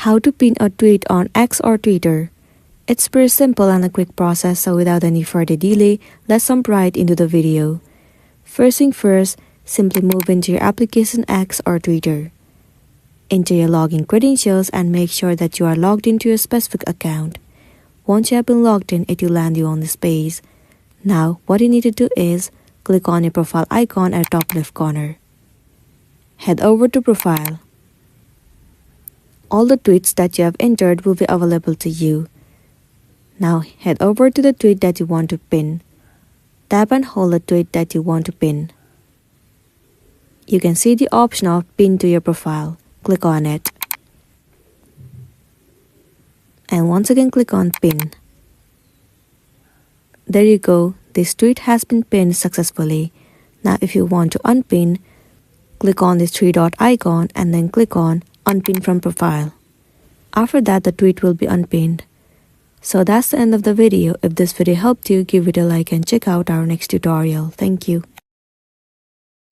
How to pin a tweet on X or Twitter. It's pretty simple and a quick process, so without any further delay, let's jump right into the video. First thing first, simply move into your application X or Twitter. Enter your login credentials and make sure that you are logged into your specific account. Once you have been logged in, it will land you on this page. Now, what you need to do is click on your profile icon at the top left corner. Head over to Profile. All the tweets that you have entered will be available to you. Now head over to the tweet that you want to pin. Tap and hold the tweet that you want to pin. You can see the option of Pin to your profile. Click on it. And once again click on Pin. There you go, this tweet has been pinned successfully. Now if you want to unpin, click on this three dot icon and then click on Unpin from Profile. After that, the tweet will be unpinned. So that's the end of the video. If this video helped you, give it a like and check out our next tutorial. Thank you.